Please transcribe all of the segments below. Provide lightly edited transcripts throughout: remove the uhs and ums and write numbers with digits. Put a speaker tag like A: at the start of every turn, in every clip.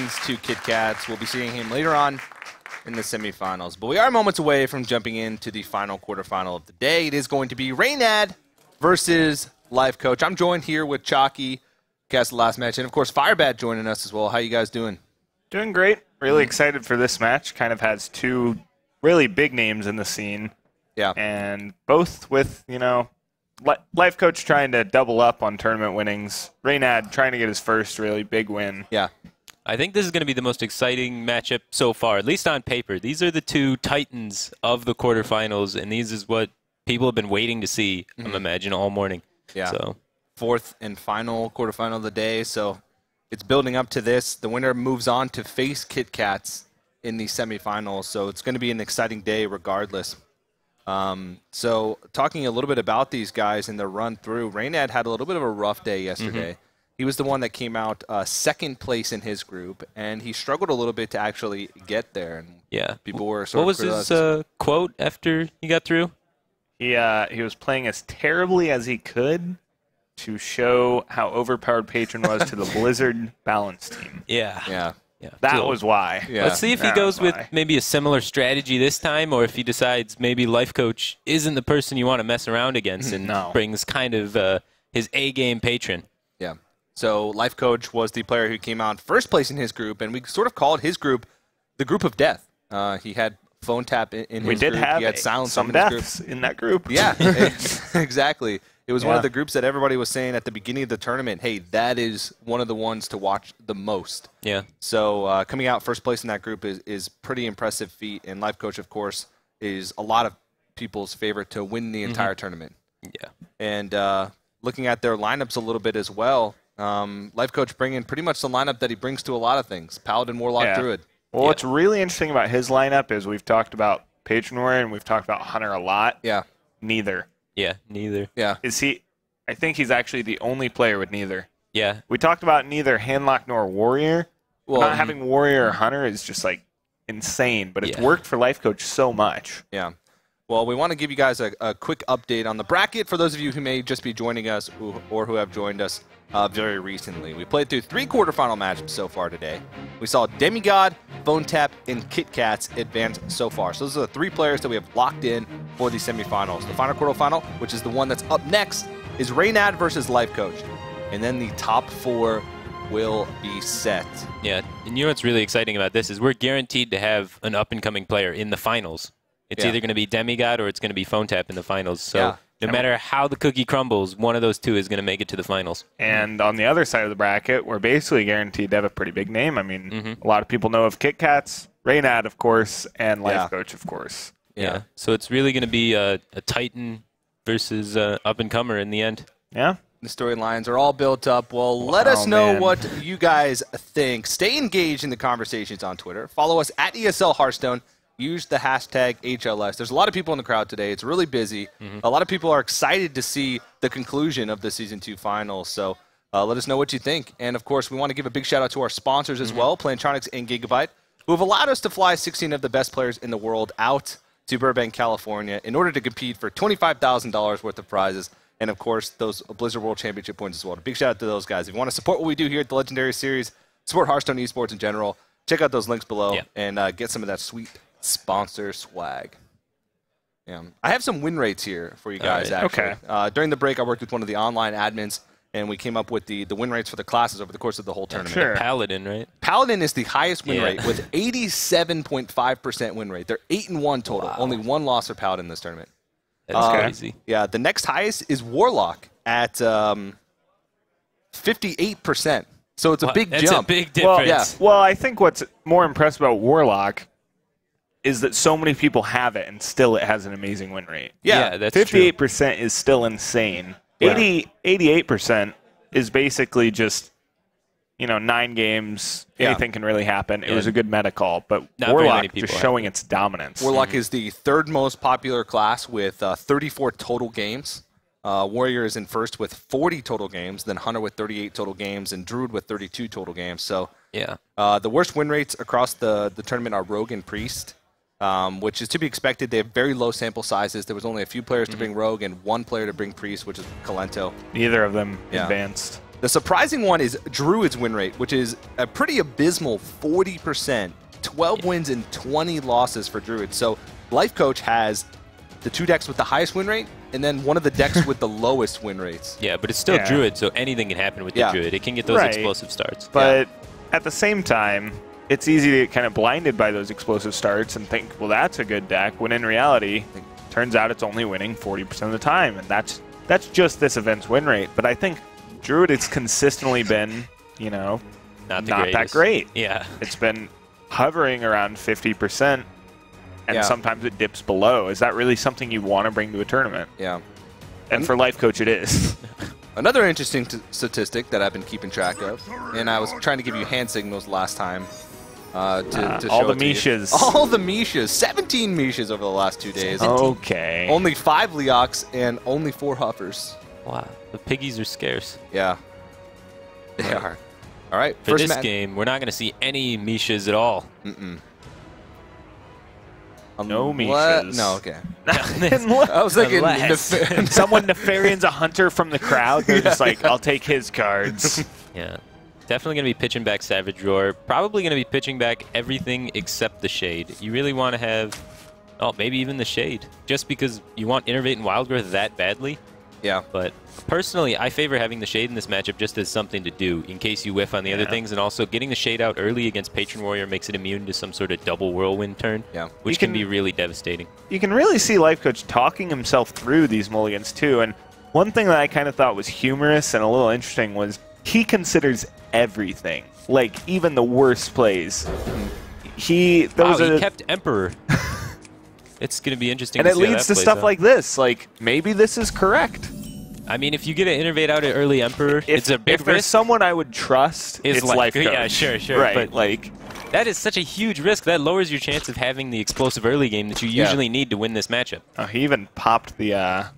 A: wins to Kit Kats. We'll be seeing him later on in the semifinals. But we are moments away from jumping into the final quarterfinal of the day. It is going to be Reynad versus Lifecoach. I'm joined here with Chalky, cast the last match, and of course Firebat joining us as well. How you guys doing?
B: Doing great. Really excited for this match. Kind of has two really big names in the scene.
A: Yeah.
B: And both with, you know, Lifecoach trying to double up on tournament winnings. Reynad trying to get his first really big win.
A: Yeah.
C: I think this is going to be the most exciting matchup so far, at least on paper. These are the two titans of the quarterfinals, and these is what people have been waiting to see, I'm imagining, all morning.
A: Yeah.
C: So.
A: Fourth and final quarterfinal of the day, so it's building up to this. The winner moves on to face Kit Kats in the semifinals, so it's going to be an exciting day regardless. So talking a little bit about these guys in the run through, Reynad had a little bit of a rough day yesterday. He was the one that came out second place in his group, and he struggled a little bit to actually get there. And
C: yeah.
A: People were sort
C: of What was his quote after he got through?
B: He was playing as terribly as he could to show how overpowered Patron was to the Blizzard balance team.
C: Yeah.
A: Yeah.
C: Yeah.
B: That was why.
A: Yeah.
C: Let's see if he goes with maybe a similar strategy this time, or if he decides maybe Lifecoach isn't the person you want to mess around against and brings kind of his A-game Patron.
A: Yeah. So Lifecoach was the player who came out first place in his group, and we sort of called his group the group of death. He had phone tap in his group.
B: We did have
A: he had silence
B: some
A: in his group.
B: deaths in that group.
A: Yeah, exactly. It was one of the groups that everybody was saying at the beginning of the tournament, hey, that is one of the ones to watch the most.
C: Yeah.
A: So coming out first place in that group is pretty impressive feat, and Lifecoach, of course, is a lot of people's favorite to win the entire tournament.
C: Yeah.
A: And looking at their lineups a little bit as well, Lifecoach bringing pretty much the lineup that he brings to a lot of things. Paladin, Warlock, Druid.
B: Well, what's really interesting about his lineup is we've talked about Patron Warrior and we've talked about Hunter a lot.
A: Yeah.
B: Neither.
C: Yeah, neither.
A: Yeah.
B: I think he's actually the only player with neither.
C: Yeah.
B: We talked about neither Handlock nor Warrior. Well, not having Warrior or Hunter is just like insane, but it's worked for Lifecoach so much.
A: Yeah. Well, we want to give you guys a quick update on the bracket for those of you who may just be joining us or who have joined us very recently. We played through 3 quarterfinal matchups so far today. We saw Demigod, Phone Tap, and Kit Kats advance so far. So those are the 3 players that we have locked in for the semifinals. The final quarterfinal, which is the one that's up next, is Reynad versus Lifecoach. And then the top 4 will be set.
C: Yeah, and you know what's really exciting about this is we're guaranteed to have an up-and-coming player in the finals. It's either going to be Demigod or it's going to be Phone Tap in the finals. So no matter how the cookie crumbles, one of those two is going to make it to the finals.
B: And on the other side of the bracket, we're basically guaranteed to have a pretty big name. I mean, a lot of people know of Kit Kats, Reynad, of course, and Lifecoach, of course.
C: Yeah. So it's really going to be a Titan versus up-and-comer in the end.
B: Yeah.
A: The storylines are all built up. Well, let us know what you guys think. Stay engaged in the conversations on Twitter. Follow us at ESL Hearthstone. Use the hashtag HLS. There's a lot of people in the crowd today. It's really busy. A lot of people are excited to see the conclusion of the Season 2 finals. So let us know what you think. And, of course, we want to give a big shout-out to our sponsors as well, Plantronics and Gigabyte, who have allowed us to fly 16 of the best players in the world out to Burbank, California, in order to compete for $25,000 worth of prizes. And, of course, those Blizzard World Championship points as well. A big shout-out to those guys. If you want to support what we do here at the Legendary Series, support Hearthstone esports in general, check out those links below and get some of that sweet sponsor swag. Yeah, I have some win rates here for you guys, actually. Okay. During the break, I worked with one of the online admins, and we came up with the win rates for the classes over the course of the whole tournament.
B: Sure.
C: Paladin, right?
A: Paladin is the highest win rate with 87.5% win rate. They're 8-1 total.
C: Wow.
A: Only 1 loss for Paladin this tournament.
C: That's crazy.
A: Yeah, the next highest is Warlock at 58%. So it's a big jump.
C: That's a big difference.
B: Well, I think what's more impressive about Warlock is that so many people have it, and still it has an amazing win rate.
C: Yeah, that's
B: 58% is still insane. 88% is basically just, 9 games, anything can really happen. It was a good meta call, but Warlock just showing its dominance.
A: Warlock is the 3rd most popular class with 34 total games. Warrior is in first with 40 total games, then Hunter with 38 total games, and Druid with 32 total games. So the worst win rates across the tournament are Rogue and Priest, which is to be expected. They have very low sample sizes. There was only a few players to bring Rogue and 1 player to bring Priest, which is Kalento.
B: Neither of them advanced.
A: The surprising one is Druid's win rate, which is a pretty abysmal 40%. 12 wins and 20 losses for Druid. So Lifecoach has the 2 decks with the highest win rate, and then one of the decks with the lowest win rates.
C: Yeah, but it's still Druid, so anything can happen with the Druid. It can get those explosive starts.
B: But at the same time, it's easy to get kind of blinded by those explosive starts and think, well, that's a good deck, when in reality, turns out it's only winning 40% of the time, and that's just this event's win rate. But I think Druid has consistently been, you know, not that great.
C: Yeah.
B: It's been hovering around 50%, and sometimes it dips below. Is that really something you want to bring to a tournament?
A: Yeah.
B: And for Lifecoach, it is.
A: Another interesting statistic that I've been keeping track of, and I was trying to give you hand signals last time to show
B: all the
A: it to
B: Mishas.
A: You. All the Mishas. 17 Mishas over the last 2 days.
B: Okay.
A: Only 5 Leox and only 4 Huffers.
C: Wow. The piggies are scarce.
A: Yeah. They are. All right.
C: For this game, we're not going to see any Mishas at all.
B: No Mishas.
A: No, okay.
B: I
A: was thinking
B: someone Nefarian's a hunter from the crowd. They're just like, I'll take his cards.
C: Yeah. Definitely going to be pitching back Savage Roar. Probably going to be pitching back everything except the Shade. You really want to have, maybe even the Shade. Just because you want Innervate and Wild Growth that badly.
A: Yeah.
C: But personally, I favor having the Shade in this matchup just as something to do in case you whiff on the other things. And also getting the Shade out early against Patron Warrior makes it immune to some sort of double Whirlwind turn, which can be really devastating.
B: You can really see Lifecoach talking himself through these mulligans too. And one thing that I kind of thought was humorous and a little interesting was he considers everything, like even the worst plays. He
C: kept Emperor. It's going to be interesting
B: and
C: to
B: it
C: see how
B: leads
C: that
B: to
C: plays
B: stuff
C: out.
B: like this. Like, maybe this is correct.
C: I mean, if you get an Innervate out at early Emperor, it's a big risk.
B: If there's someone I would trust, it's Lifecoach.
C: Yeah, sure.
B: Right,
C: but
B: like,
C: that is such a huge risk. That lowers your chance of having the explosive early game that you usually need to win this matchup.
B: He even popped the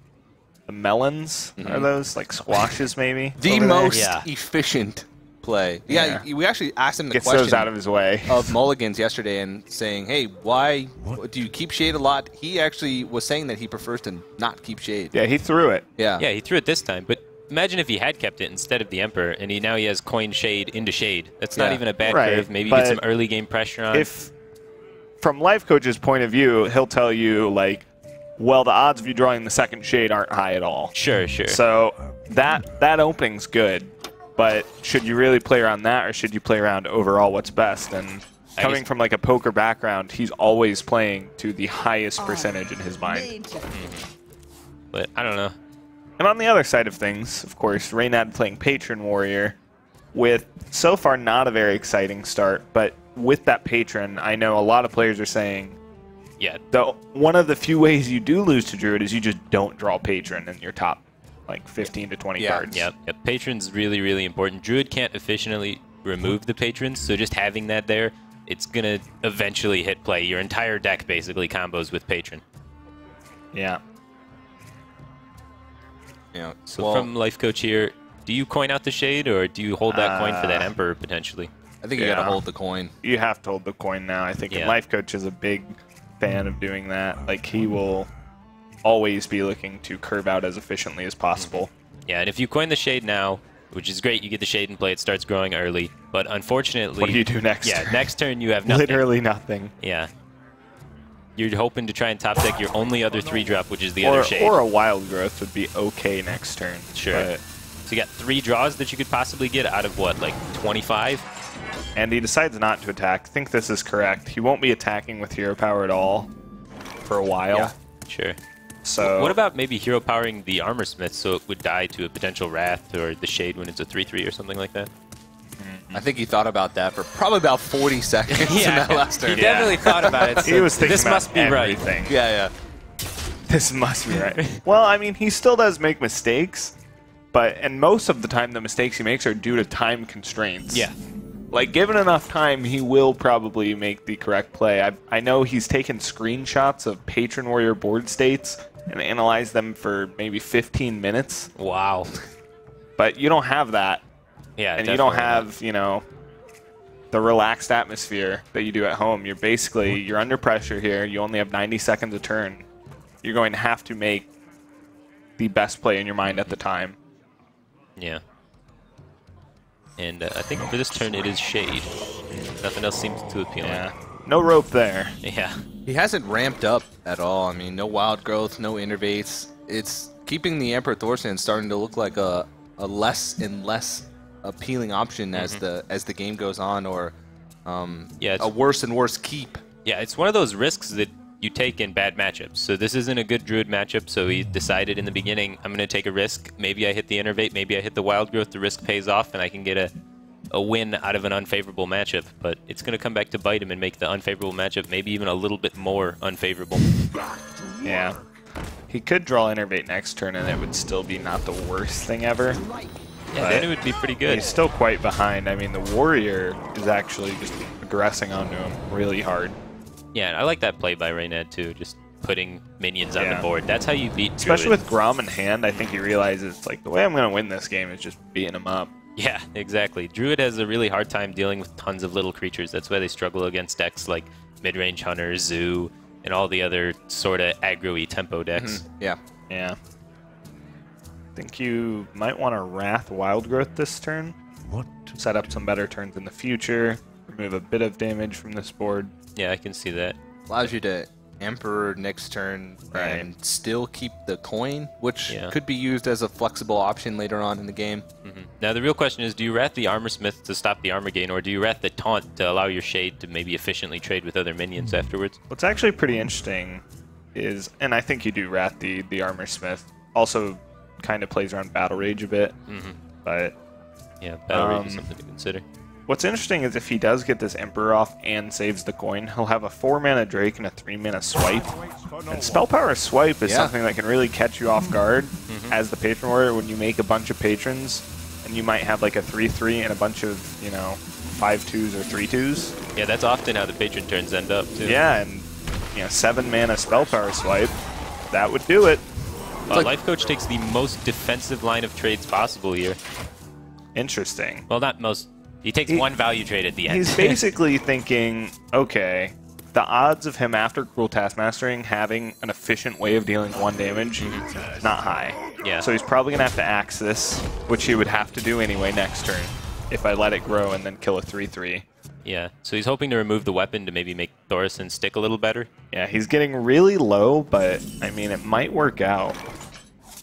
B: melons. Are those like squashes, maybe?
A: The most efficient play. Yeah, we actually asked him the question.
B: Gets those out of his way.
A: Of mulligans yesterday and saying, hey, why do you keep Shade a lot? He actually was saying that he prefers to not keep Shade.
B: Yeah, he threw it.
C: Yeah, he threw it this time. But imagine if he had kept it instead of the Emperor, and now he has coined Shade into Shade. That's not even a bad curve. Maybe get some early game pressure on.
B: If, from Lifecoach's point of view, he'll tell you, like, well, the odds of you drawing the second Shade aren't high at all.
C: Sure.
B: So that opening's good. But should you really play around that, or should you play around overall what's best? And coming from like a poker background, he's always playing to the highest percentage in his mind.
C: But I don't know.
B: And on the other side of things, of course, Reynad playing Patron Warrior with so far not a very exciting start, but with that Patron, I know a lot of players are saying, one of the few ways you do lose to Druid is you just don't draw Patron in your top like 15 to 20 cards.
C: Yeah. Patron's really, really important. Druid can't efficiently remove the Patrons, so just having that there, it's going to eventually hit play. Your entire deck basically combos with Patron.
B: Yeah.
C: So from Lifecoach here, do you coin out the Shade, or do you hold that coin for that Emperor potentially?
A: I think you got to hold the coin.
B: You have to hold the coin now. I think Lifecoach is a big fan of doing that. Like, he will always be looking to curve out as efficiently as possible.
C: Yeah, and if you coin the Shade now, which is great, you get the Shade in play, it starts growing early, but unfortunately...
B: What do you do next
C: turn?
B: Yeah,
C: next turn you have nothing.
B: Literally nothing.
C: Yeah. You're hoping to try and top deck your only other 3-drop, which is the other Shade.
B: Or a Wild Growth would be okay next turn.
C: Sure. But so you got 3 draws that you could possibly get out of, what, like 25?
B: And he decides not to attack. I think this is correct. He won't be attacking with Hero Power at all for a while.
C: Yeah, sure.
B: So
C: what about maybe hero powering the Armor Smith so it would die to a potential Wrath or the Shade when it's a 3/3 or something like that?
A: I think he thought about that for probably about 40 seconds in that last turn.
C: He definitely thought about it. So
B: he was thinking
C: this
B: about
C: must be
B: everything.
C: Right.
A: Yeah.
B: This must be right. Well, I mean, he still does make mistakes, and most of the time the mistakes he makes are due to time constraints.
C: Yeah.
B: Like, given enough time, he will probably make the correct play. I know he's taken screenshots of Patron Warrior board states and analyzed them for maybe 15 minutes.
C: Wow.
B: But you don't have that.
C: Yeah,
B: and you don't have, the relaxed atmosphere that you do at home. You're under pressure here. You only have 90 seconds a turn. You're going to have to make the best play in your mind at the time.
C: Yeah. And I think for this turn it is Shade. Nothing else seems too appealing.
B: Yeah. No rope there.
C: Yeah.
A: He hasn't ramped up at all. I mean, no wild growth, no innervates. It's keeping the Emperor Thorson starting to look like a less and less appealing option as the game goes on, or a worse and worse keep.
C: Yeah, it's one of those risks that you take in bad matchups. So this isn't a good Druid matchup, so he decided in the beginning, I'm going to take a risk. Maybe I hit the innervate, maybe I hit the wild growth, the risk pays off, and I can get a win out of an unfavorable matchup. But it's going to come back to bite him and make the unfavorable matchup maybe even a little bit more unfavorable.
B: Yeah. He could draw innervate next turn, and it would still be not the worst thing ever.
C: Yeah, then it would be pretty good.
B: He's still quite behind. I mean, the Warrior is actually just aggressing onto him really hard.
C: Yeah, I like that play by Reynad too, just putting minions on the board. That's how you beat Druid.
B: Especially with Grom in hand, I think he realizes, like, the way I'm going to win this game is just beating him up.
C: Yeah, exactly. Druid has a really hard time dealing with tons of little creatures. That's why they struggle against decks like mid-range Hunter, Zoo, and all the other sort of aggro-y tempo decks.
A: Yeah.
B: Yeah. I think you might want to Wrath Wild Growth this turn. Set up some better turns in the future. Remove a bit of damage from this board.
C: Yeah, I can see that.
A: Allows you to Emperor next turn and still keep the coin, which could be used as a flexible option later on in the game.
C: Now the real question is, do you Wrath the Armor Smith to stop the armor gain, or do you Wrath the Taunt to allow your Shade to maybe efficiently trade with other minions afterwards?
B: What's actually pretty interesting is, and I think you do Wrath the Armor Smith, also kind of plays around Battle Rage a bit, but
C: yeah, Battle Rage is something to consider.
B: What's interesting is if he does get this Emperor off and saves the coin, he'll have a 4-mana Drake and a 3-mana Swipe. And Spell Power Swipe is something that can really catch you off guard as the Patron Warrior when you make a bunch of patrons, and you might have like a 3/3 and a bunch of, 5/2s or 3/2s.
C: Yeah, that's often how the Patron turns end up, too.
B: Yeah, and 7-mana Spell Power Swipe, that would do it.
C: Lifecoach takes the most defensive line of trades possible here.
B: Interesting.
C: Well, not most. He takes one value trade at the end.
B: He's basically thinking, okay, the odds of him after Cruel Taskmastering having an efficient way of dealing 1 damage, not high.
C: Yeah.
B: So he's probably going to have to axe this, which he would have to do anyway next turn if I let it grow and then kill a 3/3.
C: Yeah, so he's hoping to remove the weapon to maybe make Thorson stick a little better.
B: Yeah, he's getting really low, but, I mean, it might work out.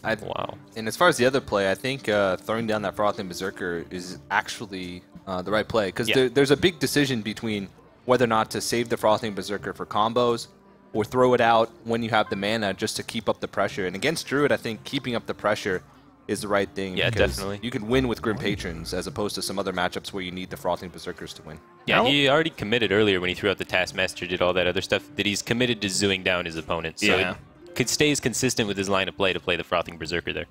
C: Wow.
A: And as far as the other play, I think throwing down that Frothing Berserker is actually the right play, because there's a big decision between whether or not to save the Frothing Berserker for combos or throw it out when you have the mana just to keep up the pressure. And against Druid, I think keeping up the pressure is the right thing.
C: Yeah,
A: because
C: definitely.
A: You can win with Grim Patrons as opposed to some other matchups where you need the Frothing Berserkers to win.
C: Yeah, he already committed earlier when he threw out the Taskmaster, did all that other stuff, that he's committed to zooing down his opponent. So it stays consistent with his line of play to play the Frothing Berserker there.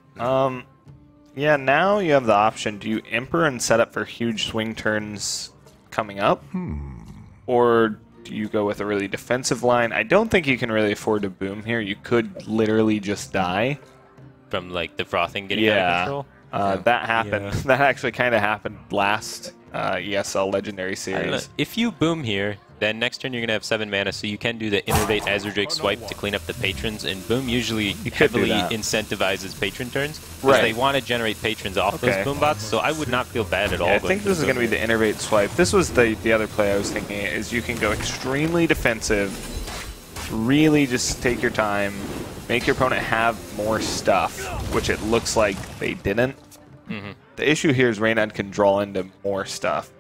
B: Yeah, now you have the option. Do you Emperor and set up for huge swing turns coming up? Or do you go with a really defensive line? I don't think you can really afford to boom here. You could literally just die.
C: From, like, the Frothing getting out of control?
B: That happened. That actually kind of happened last ESL Legendary Series.
C: If you boom here, then next turn you're going to have 7 mana, so you can do the Innervate Azure Drake Swipe to clean up the patrons, and boom usually heavily incentivizes patron turns, because they want to generate patrons off those boom bots, so I would not feel bad at all.
B: I think this is going to be the Innervate Swipe. This was the other play I was thinking, is you can go extremely defensive, really just take your time, make your opponent have more stuff, which it looks like they didn't. The issue here is Reynad can draw into more stuff.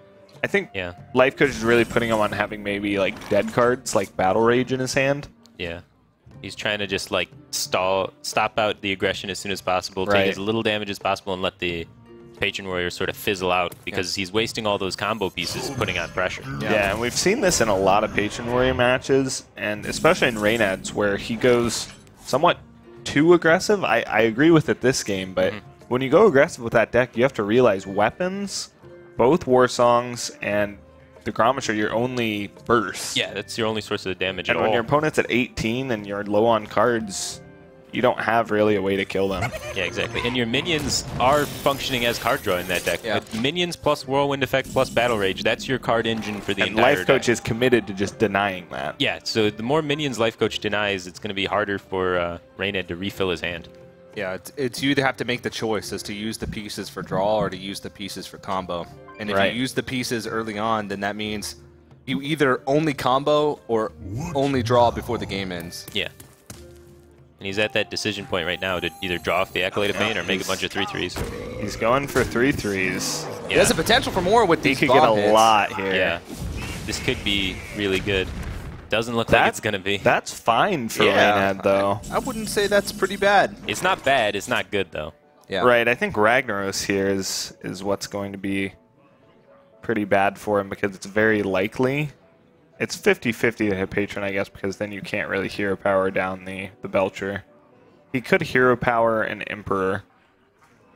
B: I think Lifecoach is really putting him on having maybe like dead cards, like Battle Rage in his hand.
C: Yeah. He's trying to just like stop out the aggression as soon as possible, take as little damage as possible, and let the Patron Warrior sort of fizzle out, because he's wasting all those combo pieces putting on pressure.
B: Yeah, and we've seen this in a lot of Patron Warrior matches, and especially in Reynad's, where he goes somewhat too aggressive. I agree with it this game, but when you go aggressive with that deck, you have to realize weapons, both War Songs and the Grommash are your only burst.
C: Yeah, that's your only source of damage
B: and
C: at all.
B: And when your opponent's at 18 and you're low on cards, you don't have really a way to kill them.
C: Yeah, exactly. And your minions are functioning as card draw in that deck. Yeah. With minions plus Whirlwind Effect plus Battle Rage, that's your card engine for the entire
B: deck. And Lifecoach is committed to just denying that.
C: Yeah, so the more minions Lifecoach denies, it's going to be harder for Reynad to refill his hand.
A: Yeah, it's you either have to make the choice as to use the pieces for draw or to use the pieces for combo. And if you use the pieces early on, then that means you either only combo or only draw before the game ends.
C: Yeah. And he's at that decision point right now to either draw off the Acolyte of Pain or make a bunch of 3-3s.
B: He's going for 3-3s.
A: Yeah. He has the potential for more with these
B: He could get a lot here.
C: Yeah. This could be really good. Doesn't look like it's going to be.
B: That's fine for Reynad, though.
A: I wouldn't say that's pretty bad.
C: It's not bad. It's not good, though.
A: Yeah.
B: Right. I think Ragnaros here is what's going to be pretty bad for him because it's very likely. It's 50-50 to hit Patron, I guess, because then you can't really hero power down the Belcher. He could hero power an Emperor.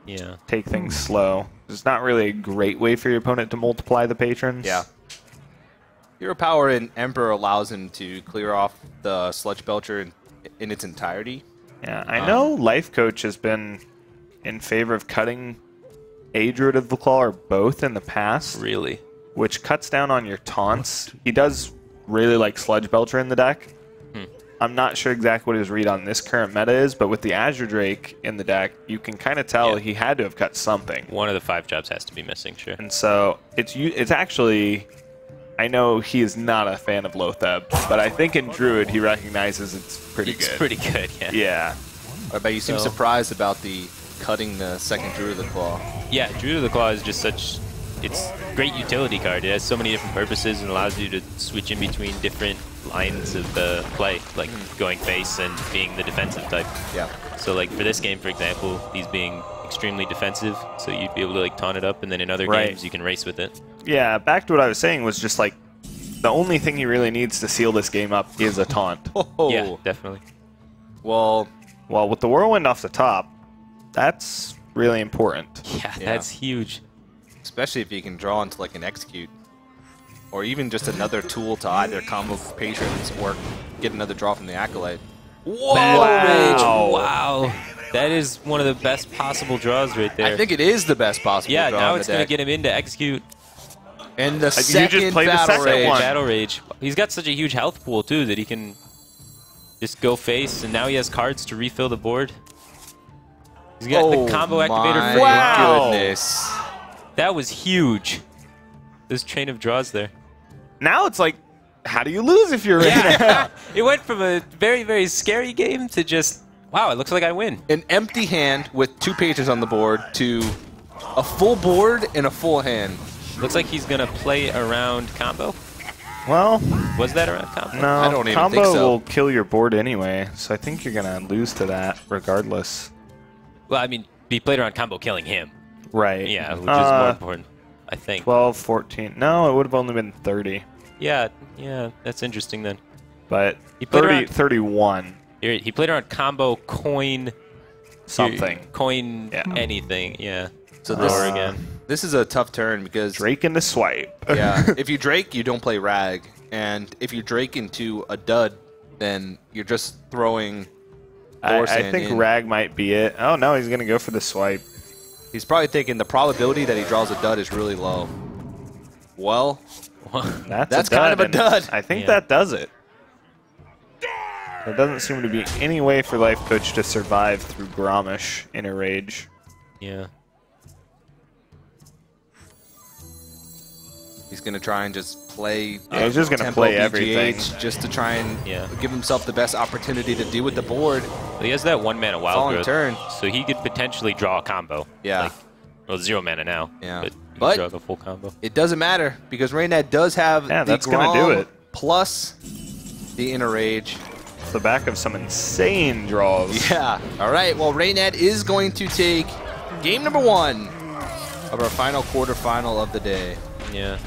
C: Yeah.
B: Take things slow. It's not really a great way for your opponent to multiply the patrons.
A: Yeah. Hero power in Emperor allows him to clear off the Sludge Belcher in its entirety.
B: Yeah, I know Lifecoach has been in favor of cutting a Druid of the Claw or both in the past.
C: Really?
B: Which cuts down on your taunts. He does really like Sludge Belcher in the deck. I'm not sure exactly what his read on this current meta is, but with the Azure Drake in the deck, you can kind of tell he had to have cut something.
C: One of the 5 jobs has to be missing, sure.
B: And so it's actually... I know he is not a fan of Lotheb, but I think in Druid he recognizes it's pretty good.
C: It's pretty good, yeah.
B: Yeah.
A: But you seem surprised about the cutting the second Druid of the Claw.
C: Yeah, Druid of the Claw is just such... It's a great utility card. It has so many different purposes and allows you to switch in between different lines of the play, like going face and being the defensive type.
A: Yeah.
C: So like for this game, for example, he's being extremely defensive, so you'd be able to like taunt it up, and then in other games you can race with it.
B: Yeah, back to what I was saying was just like the only thing he really needs to seal this game up is a taunt.
C: Yeah, definitely.
A: Well,
B: with the Whirlwind off the top, that's really important.
C: Yeah, that's huge.
A: Especially if you can draw into like an Execute. Or even just another tool to either combo Patrons or get another draw from the Acolyte.
C: Whoa! Wow! That is one of the best possible draws right there.
A: I think it is the best possible draw.
C: Yeah, now it's going to get him into Execute.
A: And the second
C: Battle Rage. He's got such a huge health pool, too, that he can just go face, and now he has cards to refill the board. He's got the combo activator for
A: goodness.
C: That was huge. This chain of draws there.
B: Now it's like, how do you lose if you're in?
C: It went from a very, very scary game to just, wow, it looks like I win.
A: An empty hand with 2 pages on the board to a full board and a full hand.
C: Looks like he's going to play around combo.
B: Well,
C: was that around combo?
B: No,
A: I don't even
B: combo
A: think so.
B: will kill your board anyway, so I think you're going to lose to that regardless.
C: Well, I mean, he played around combo killing him.
B: Right.
C: Yeah, which is more important, I think.
B: 12, 14. No, it would have only been 30.
C: Yeah, that's interesting then.
B: But he played 30, 31.
C: He played around combo, coin...
B: Something.
C: Coin anything, yeah.
A: So this is a tough turn because...
B: Drake into swipe.
A: Yeah, if you Drake, you don't play Rag. And if you Drake into a dud, then you're just throwing...
B: I think Rag might be it. Oh, no, he's going to go for the swipe.
A: He's probably thinking the probability that he draws a dud is really low. Well, that's kind of a dud.
B: I think that does it. There doesn't seem to be any way for Lifecoach to survive through Grommish in a rage.
C: Yeah.
A: He's going to try and just play...
B: he's just going to play everything.
A: Just to try and give himself the best opportunity to deal with the board.
C: Well, he has that 1 mana wild growth,
A: turn.
C: So he could potentially draw a combo.
A: Yeah.
C: Like, well, 0 mana now.
A: Yeah.
C: But he could draw the full combo.
A: It doesn't matter because Reynad does have the
B: gonna do it.
A: Plus the Inner Rage.
B: It's the back of some insane draws.
A: Yeah. All right. Well, Reynad is going to take game number 1 of our final quarterfinal of the day.
C: Yeah.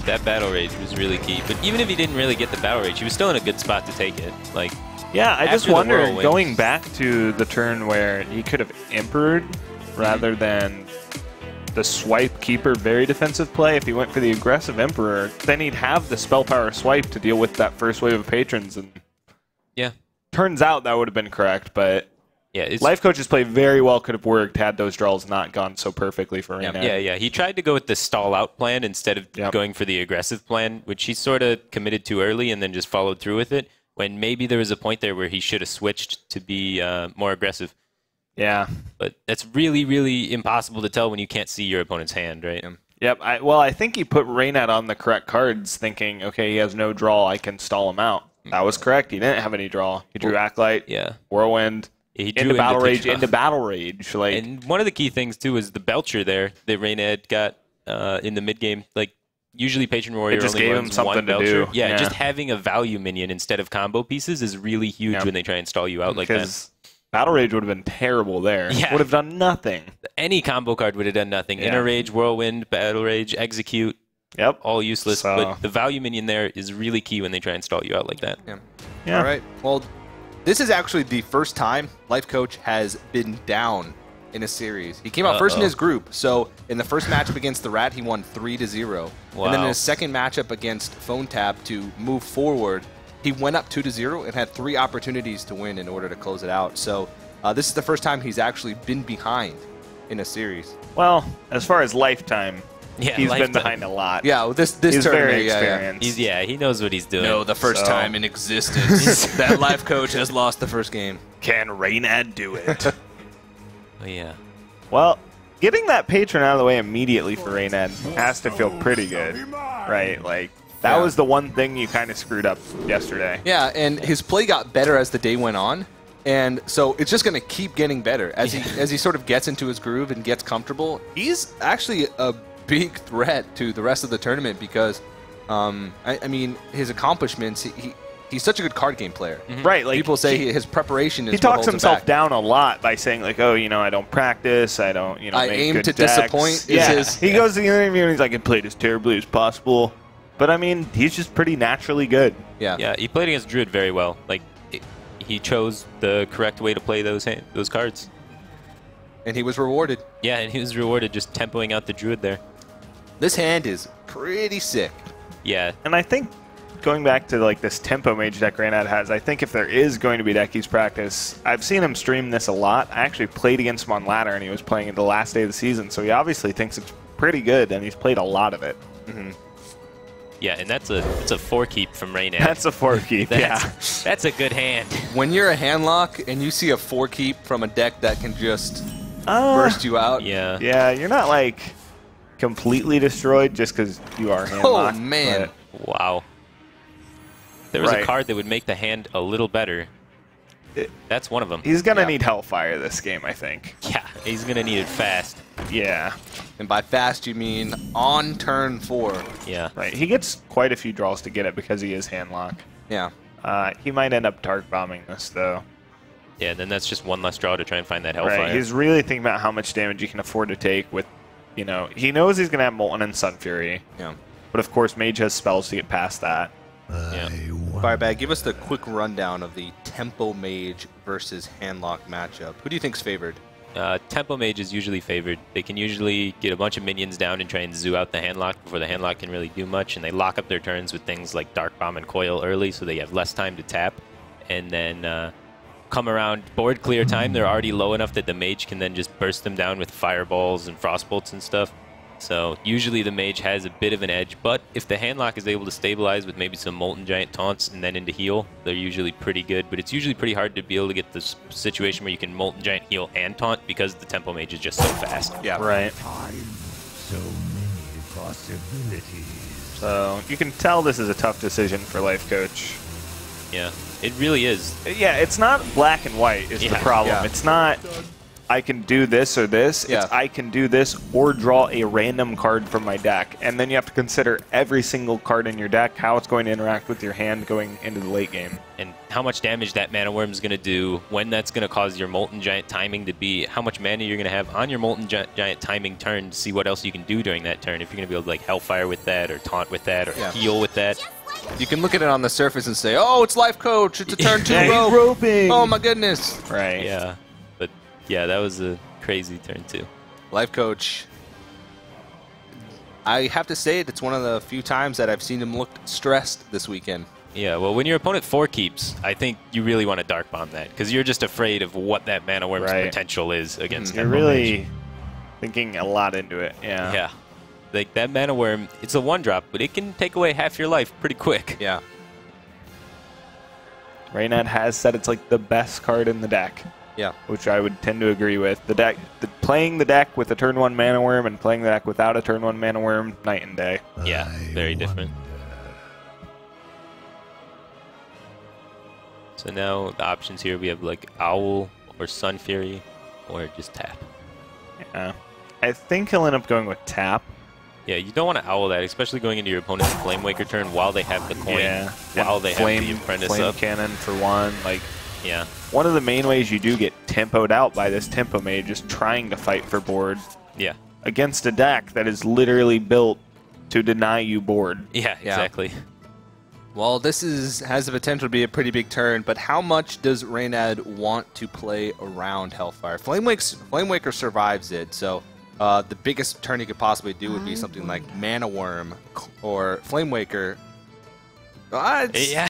C: That Battle Rage was really key. But even if he didn't really get the Battle Rage, he was still in a good spot to take it. Like,
B: yeah, I just wonder, going back to the turn where he could have Emperored rather than the swipe keeper very defensive play, if he went for the aggressive Emperor, then he'd have the spell power swipe to deal with that first wave of patrons. And
C: yeah,
B: turns out that would have been correct, but
C: yeah,
B: Lifecoach's play very well could have worked had those draws not gone so perfectly for Reynad.
C: Yeah. He tried to go with the stall out plan instead of going for the aggressive plan, which he sort of committed to early and then just followed through with it, when maybe there was a point there where he should have switched to be more aggressive.
B: Yeah.
C: But that's really, really impossible to tell when you can't see your opponent's hand, right?
B: Yep. Well, I think he put Reynad on the correct cards, thinking, okay, he has no draw, I can stall him out. That was correct. He didn't have any draw. He drew Acolyte, Whirlwind,
C: he drew
B: into Battle Rage, into Battle Rage. Like,
C: and one of the key things, too, is the Belcher there that Reynad got in the mid-game. Like, usually Patron Warrior
B: just
C: only
B: gave
C: runs
B: him something
C: one
B: to
C: Belcher.
B: do.
C: Yeah, just having a value minion instead of combo pieces is really huge when they try and stall you out like that.
B: Because Battle Rage would have been terrible there.
C: Yeah.
B: Would have done nothing.
C: Any combo card would have done nothing. Inner Rage, Whirlwind, Battle Rage, Execute.
B: Yep.
C: All useless. But the value minion there is really key when they try and stall you out like that.
A: Yeah. All right. Well, this is actually the first time Lifecoach has been down in a series. He came out first in his group. So in the first matchup against the Rat, he won 3-0. Wow. And then in his second matchup against Phone Tap to move forward, he went up 2-0 and had 3 opportunities to win in order to close it out. So this is the first time he's actually been behind in a series.
B: Well, as far as lifetime, he's been behind a lot.
A: Yeah, this
B: he's
A: tournament,
B: very experienced.
C: He knows what he's doing.
A: No, the first time in existence that Lifecoach has lost the first game.
B: Can Reynad do it?
C: Oh, yeah.
B: Well, getting that Patron out of the way immediately for Reynad has to feel pretty good, right? Like, that was the one thing you kind of screwed up yesterday.
A: Yeah, and his play got better as the day went on. And so it's just going to keep getting better as he sort of gets into his groove and gets comfortable. He's actually a big threat to the rest of the tournament because, I mean, his accomplishments, he's such a good card game player.
B: Right. Like,
A: people say his prepreration is
B: he talks himself down a lot by saying, like, oh, I don't practice. I don't,
A: I
B: make
A: aim
B: good
A: to
B: decks.
A: disappoint.
B: He goes to the interview and he's like, I played as terribly as possible. But, I mean, he's just pretty naturally good.
C: Yeah, he played against Druid very well. Like, he chose the correct way to play those cards.
A: And he was rewarded.
C: Yeah, and he was rewarded just tempoing out the Druid there.
A: This hand is pretty sick.
C: Yeah.
B: And I think, going back to like this tempo mage deck Reynad has, I think if there is going to be Decky's practice, I've seen him stream this a lot. I actually played against him on ladder, and he was playing it the last day of the season, so he obviously thinks it's pretty good, and he's played a lot of it.
C: Yeah, and that's a 4-keep from Reynad.
B: That's a 4-keep,
C: That's a good hand.
A: When you're a hand lock and you see a 4-keep from a deck that can just burst you out.
B: Yeah, you're not like completely destroyed just because you are hand locked.
A: Oh, man.
C: Wow. There was a card that would make the hand a little better. That's one of them.
B: He's going to need Hellfire this game, I think.
C: Yeah, he's going to need it fast.
B: Yeah.
A: And by fast, you mean on turn 4.
C: Yeah.
B: Right. He gets quite a few draws to get it because he is hand lock.
A: Yeah.
B: He might end up Dark Bombing this, though.
C: Yeah, then that's just one less draw to try and find that Hellfire.
B: Right. He's really thinking about how much damage he can afford to take with, he knows he's going to have Molten and Sun Fury.
A: Yeah.
B: But of course, Mage has spells to get past that.
A: Firebag, give us the quick rundown of the Tempo Mage versus Handlock matchup. Who do you think's favored?
C: Tempo Mage is usually favored. They can usually get a bunch of minions down and try and zoo out the Handlock before the Handlock can really do much, and they lock up their turns with things like Dark Bomb and Coil early, so they have less time to tap. And then come around board clear time, they're already low enough that the Mage can then just burst them down with Fireballs and Frostbolts and stuff. So usually the Mage has a bit of an edge, but if the Handlock is able to stabilize with maybe some Molten Giant taunts and then into heal, they're usually pretty good. But it's usually pretty hard to be able to get this situation where you can Molten Giant heal and taunt because the Tempo Mage is just so fast.
A: Yeah,
B: right.
D: So many possibilities.
B: So you can tell this is a tough decision for Lifecoach.
C: Yeah, it really is.
B: Yeah, it's not black and white is the problem.
A: Yeah.
B: It's not I can do this or this.
A: Yeah.
B: It's I can do this or draw a random card from my deck. And then you have to consider every single card in your deck, how it's going to interact with your hand going into the late game.
C: And how much damage that Mana Worm is going to do, when that's going to cause your Molten Giant timing to be, how much mana you're going to have on your Molten Giant timing turn to see what else you can do during that turn. If you're going to be able to like Hellfire with that or taunt with that or heal with that.
A: You can look at it on the surface and say, oh, it's Lifecoach. It's a turn 2 rope.
B: Roping.
A: Oh, my goodness.
B: Right.
C: Yeah. But yeah, that was a crazy turn 2.
A: Lifecoach, I have to say it's one of the few times that I've seen him look stressed this weekend.
C: Yeah, well, when your opponent 4-keeps, I think you really want to Dark Bomb that because you're just afraid of what that Mana Worm's potential is against
B: You're
C: Tempo
B: really
C: Mage.
B: thinking a lot into it. Yeah.
C: Yeah. Like that Mana Worm, it's a 1-drop, but it can take away half your life pretty quick.
A: Yeah.
B: Reynad has said it's like the best card in the deck.
A: Yeah.
B: Which I would tend to agree with. Playing the deck with a turn 1 Mana Worm and playing the deck without a turn 1 Mana Worm, night and day.
C: Yeah, very different. So now the options here, we have like Owl or Sun Fury or just tap.
B: Yeah. I think he'll end up going with tap.
C: Yeah, you don't want to owl that, especially going into your opponent's Flame Waker turn while they have the coin, while they have the Apprentice
B: flame
C: up.
B: Cannon for 1. Like,
C: yeah.
B: One of the main ways you do get tempoed out by this Tempo Mage is trying to fight for board.
C: Yeah.
B: Against a deck that is literally built to deny you board.
C: Yeah, exactly.
A: Well, this has the potential to be a pretty big turn, but how much does Reynad want to play around Hellfire? Flame Waker survives it, so the biggest turn he could possibly do would be something like Mana Worm or Flame Waker.
C: Yeah,